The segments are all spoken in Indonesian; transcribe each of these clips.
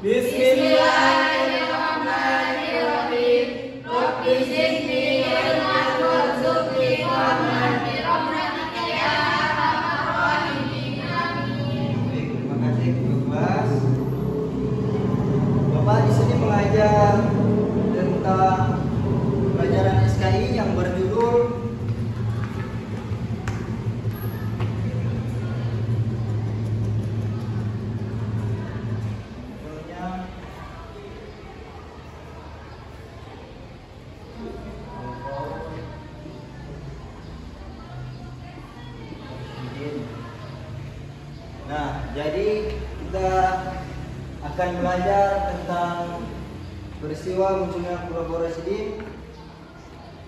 Bismillahirrahmanirrahim. Rabbi zidni ilman warzuqni fahman bi rahmatika ya arhamar rahimin. Amin. Baik, terima kasih Guru kelas. Bapak di sini mengajar tentang pelajaran SKI yang berjudul Nah, jadi kita akan belajar tentang peristiwa munculnya Khulafaur Rasyidin.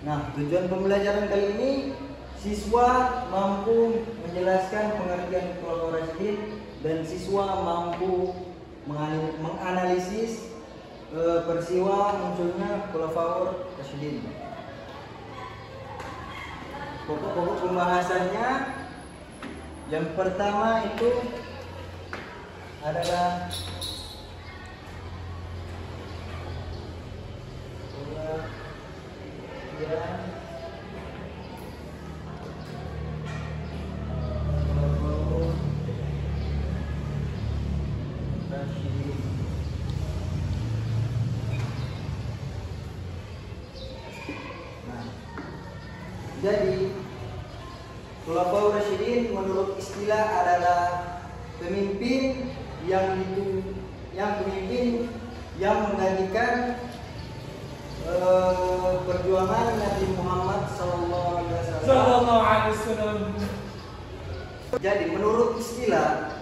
Nah, tujuan pembelajaran kali ini siswa mampu menjelaskan pengertian Khulafaur Rasyidin dan siswa mampu menganalisis peristiwa munculnya Khulafaur Rasyidin. Pokok-pokok pembahasannya yang pertama itu adalah jadi Khulafaur Rasyidin menurut istilah adalah pemimpin yang menggantikan perjuangan Nabi Muhammad sallallahu alaihi wasallam. Jadi menurut istilah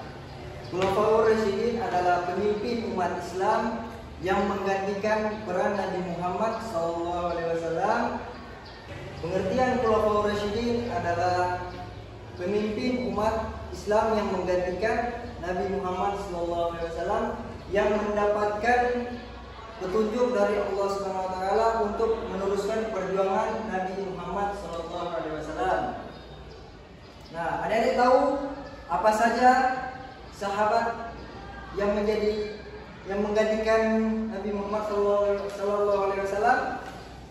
Khulafaur Rasyidin adalah pemimpin umat Islam yang menggantikan peran Nabi Muhammad sallallahu alaihi wasallam. Pengertian Khulafaur Rasyidin adalah pemimpin umat Islam yang menggantikan Nabi Muhammad SAW yang mendapatkan petunjuk dari Allah Subhanahu wa taala untuk meneruskan perjuangan Nabi Muhammad SAW. Nah, adik-adik tahu apa saja sahabat yang menggantikan Nabi Muhammad SAW?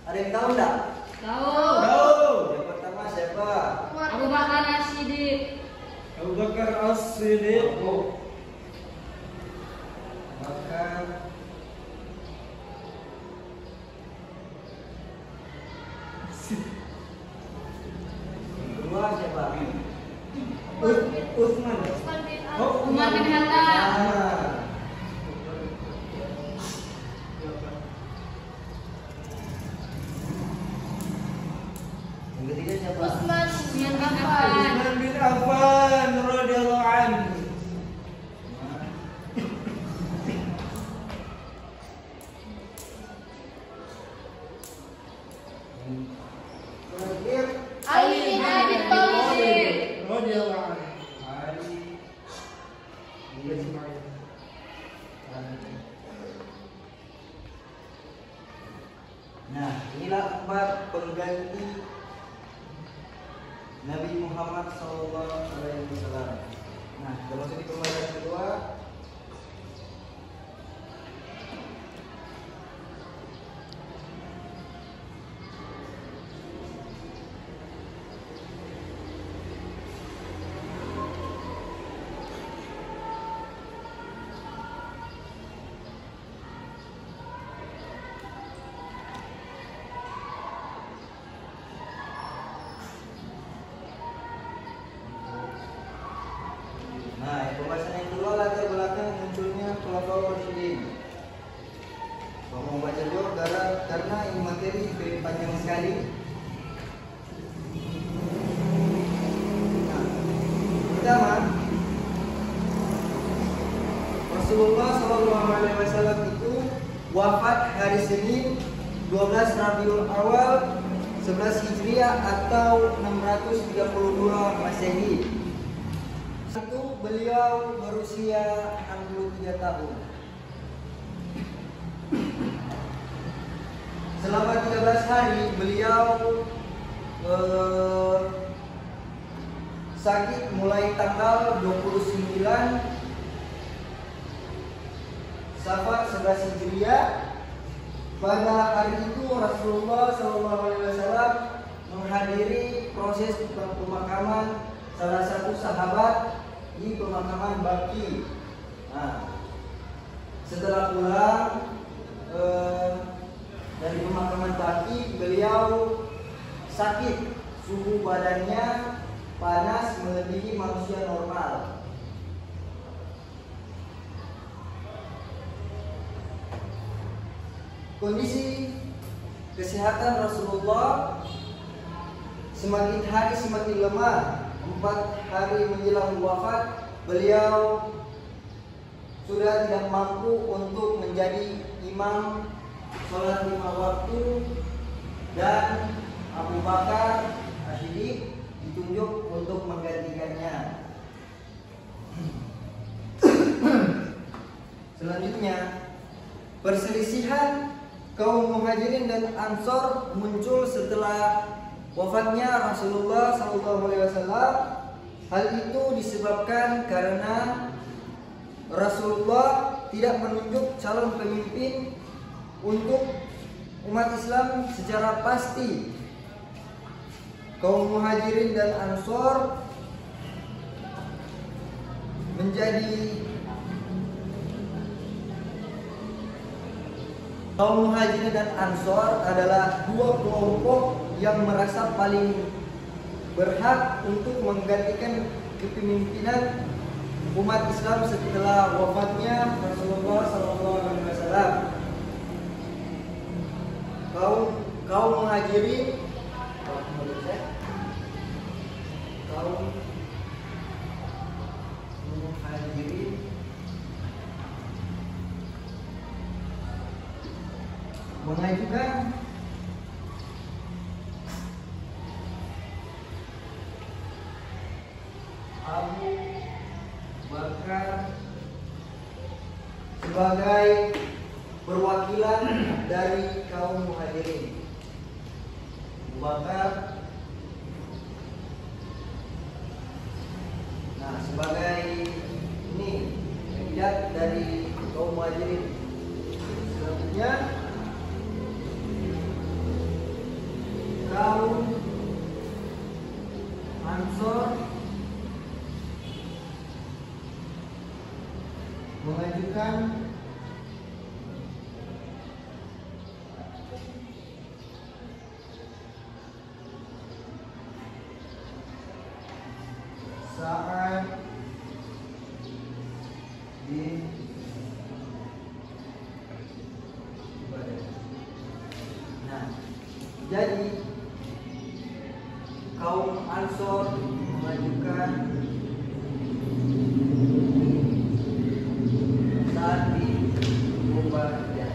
Ada yang tahu enggak? Tahu. Yang pertama siapa? Abu Bakar As-Siddiq. Abu Bakar As-Siddiq. Bakar kedua siapa? Utsman. Umar bin Khattab. Yang ketiga siapa? Utsman bin Affan. Utsman bin Affan radhiyallahu anhu. Terakhir Ali bin Abi Thalib. radhiyallahu anhu. Ali bin Ismail. Nah, inilah 4 pengganti Nabi Muhammad SAW. Nah, kita masuk di pembahasan kedua. Nah, pembahasan yang kedua latar belakang munculnya Khulafaur Rasyidin. Mau baca dulu karena ini materi panjang sekali. Nah, pertama, Rasulullah SAW itu wafat hari Senin 12 Rabiul Awal 11 Hijriah atau 632 Masehi. Itu beliau berusia 63 tahun. Selama 13 hari beliau sakit mulai tanggal 29 Safar 11 Hijriah. Pada hari itu Rasulullah SAW menghadiri proses pemakaman salah satu sahabat di pemakaman Baqi. Nah, setelah pulang dari pemakaman Baqi, beliau sakit, suhu badannya panas melebihi manusia normal. Kondisi kesehatan Rasulullah semakin hari semakin lemah. 4 hari menjelang wafat, beliau sudah tidak mampu untuk menjadi imam sholat 5 waktu, dan Abu Bakar As-Siddiq ditunjuk untuk menggantikannya. Selanjutnya, perselisihan kaum Muhajirin dan Ansor muncul setelah wafatnya Rasulullah SAW. Hal itu disebabkan karena Rasulullah tidak menunjuk calon pemimpin untuk umat Islam secara pasti. Kaum Muhajirin dan Ansor adalah dua kelompok yang merasa paling berhak untuk menggantikan kepemimpinan umat Islam setelah wafatnya Rasulullah SAW. Kaum Muhajirin mengajukan Abu Bakar sebagai perwakilan dari kaum Muhajirin. Abu Bakar sebagai ini kandidat dari kaum Muhajirin. Selanjutnya kaum Ansor mengajukan Sa'ad bin Ubadah. Jadi kaum Ansor mengajukan Sa'ad bin Ubadah.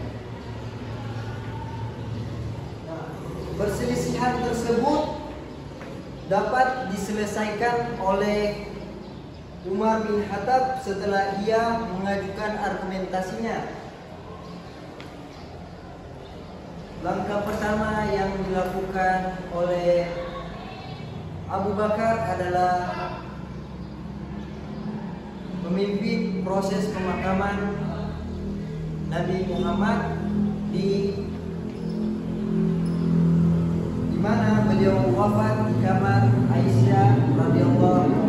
Perselisihan tersebut dapat diselesaikan oleh Umar bin Khattab setelah ia mengajukan argumentasinya. Langkah pertama yang dilakukan oleh Abu Bakar adalah memimpin proses pemakaman Nabi Muhammad di mana beliau wafat di kamar Aisyah radhiyallahu anha.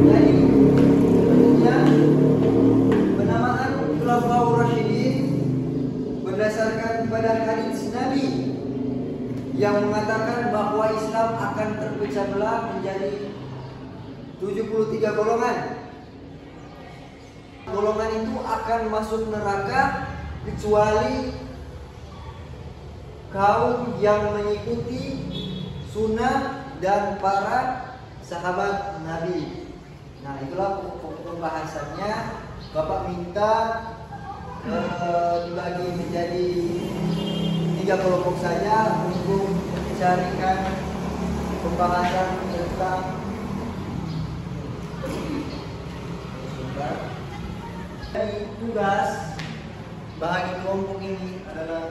Jadi selanjutnya penamaan Khulafaur Rasyidin berdasarkan pada hadis Nabi yang mengatakan bahwa Islam akan terpecah belah menjadi 73 golongan. Golongan itu akan masuk neraka kecuali kaum yang mengikuti sunnah dan para sahabat Nabi. Nah, itulah pembahasannya. Bapak minta dibagi menjadi 3 kelompok saja untuk mencarikan pembahasan tentang dari tugas bagi kelompok ini adalah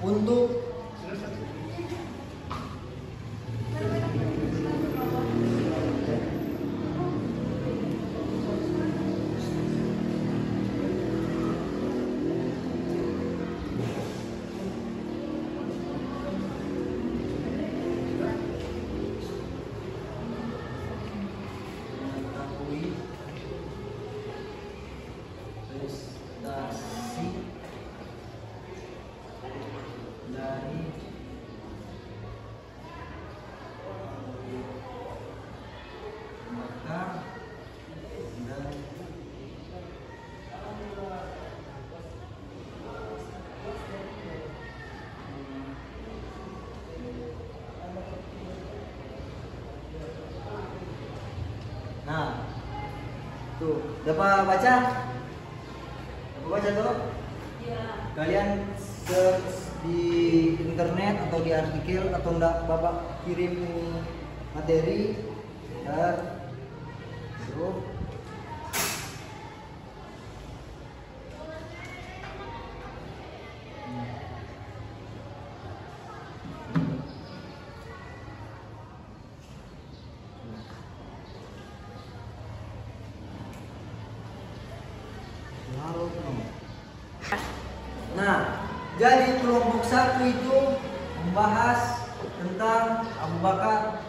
untuk Tuh, dapat baca? Dapat baca tuh? Iya. Kalian search di internet atau di artikel atau enggak Bapak kirim ini materi dan tuh. Nah, jadi kelompok 1 itu membahas tentang Abu Bakar.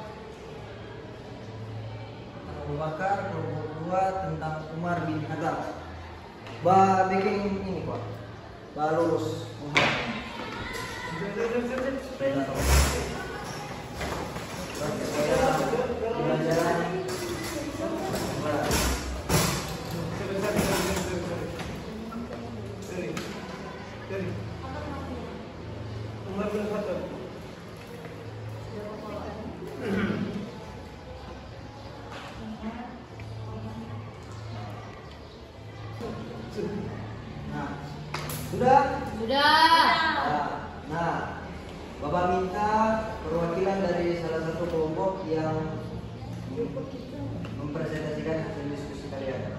Kelompok 2 tentang Umar bin Khattab. Bikin ini Pak. Lulus. Umar bin Khattab. Nah, sudah? Sudah. Nah, Bapak minta perwakilan dari salah satu kelompok yang mempresentasikan hasil diskusi kalian.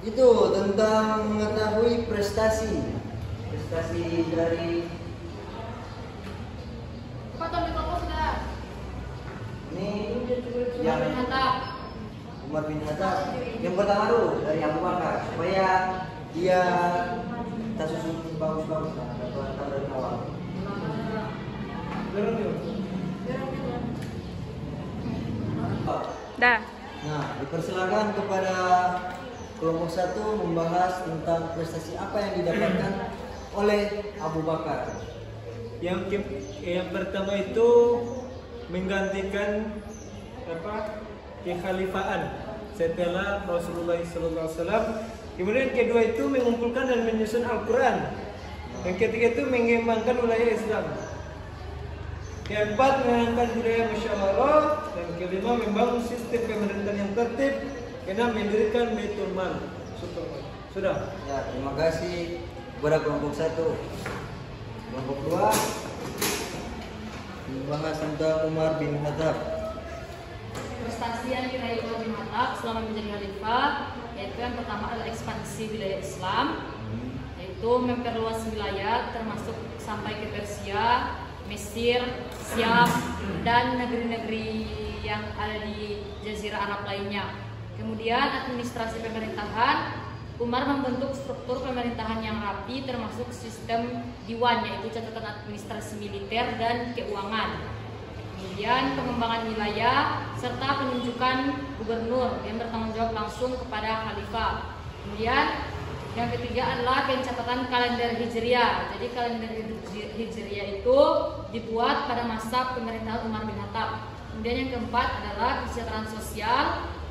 Itu tentang mengetahui prestasi dari Pak Tommy Koko sudah. ini Umar yang bin Khattab. Umar bin Khattab. Yang pertama dulu dari Abu Bakar supaya dia kita susun bagus-bagus lah, dapat tahu dari awal. Dah. Nah, dipersilakan kepada kelompok 1 membahas tentang prestasi apa yang didapatkan oleh Abu Bakar. Yang pertama itu menggantikan kekhalifahan setelah Rasulullah SAW. Kemudian kedua itu mengumpulkan dan menyusun Al-Quran. Yang ketiga itu mengembangkan wilayah Islam. Keempat mengangkat budaya musyawarah. Dan kelima membangun sistem pemerintahan yang tertib. Keenam mendirikan Baitul Mal. Sudah. Ya, terima kasih kepada kelompok 1. Kelompok 2 membahas tentang Umar bin Khattab. Prestasi yang diraih Umar bin Khattab selama menjadi khalifah yaitu yang pertama adalah ekspansi wilayah Islam, yaitu memperluas wilayah termasuk sampai ke Persia, Mesir, Syam, dan negeri-negeri yang ada di Jazirah Arab lainnya. Kemudian administrasi pemerintahan, Umar membentuk struktur pemerintahan yang rapi termasuk sistem diwan yaitu catatan administrasi militer dan keuangan. Kemudian pengembangan wilayah serta penunjukan gubernur yang bertanggung jawab langsung kepada khalifah. Kemudian yang ketiga adalah pencatatan kalender Hijriah. Jadi kalender Hijriah itu dibuat pada masa pemerintahan Umar bin Khattab. Kemudian yang keempat adalah kesejahteraan sosial,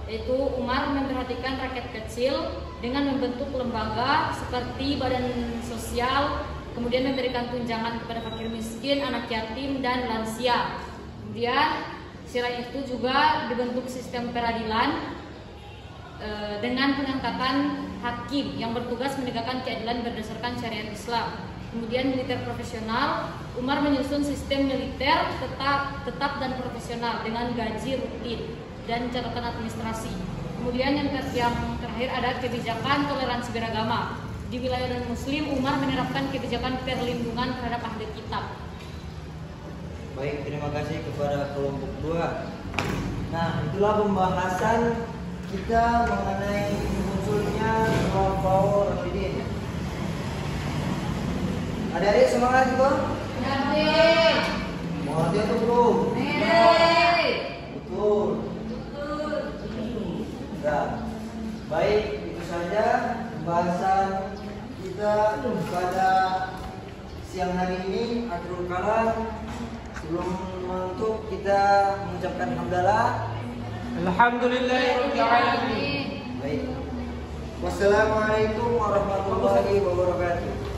yaitu Umar memperhatikan rakyat kecil dengan membentuk lembaga seperti badan sosial, kemudian memberikan tunjangan kepada fakir miskin, anak yatim, dan lansia. Kemudian selain itu juga dibentuk sistem peradilan dengan pengangkatan hakim yang bertugas menegakkan keadilan berdasarkan syariat Islam. Kemudian militer profesional, Umar menyusun sistem militer tetap dan profesional dengan gaji rutin dan catatan administrasi. Kemudian yang terakhir ada kebijakan toleransi beragama. Di wilayah non-muslim, Umar menerapkan kebijakan perlindungan terhadap ahli kitab. Baik, terima kasih kepada kelompok 2. Nah, itulah pembahasan kita mengenai munculnya Khulafaur Rasyidin. Adik-adik semangat itu? Nanti. Mau latihan atau belum? Betul. Nah, baik, itu saja pembahasan kita pada siang hari ini. Akhirul kalam, sebelum menutup kita mengucapkan hamdalah. Alhamdulillahirabbil alamin. Baik. Wassalamualaikum warahmatullahi wabarakatuh.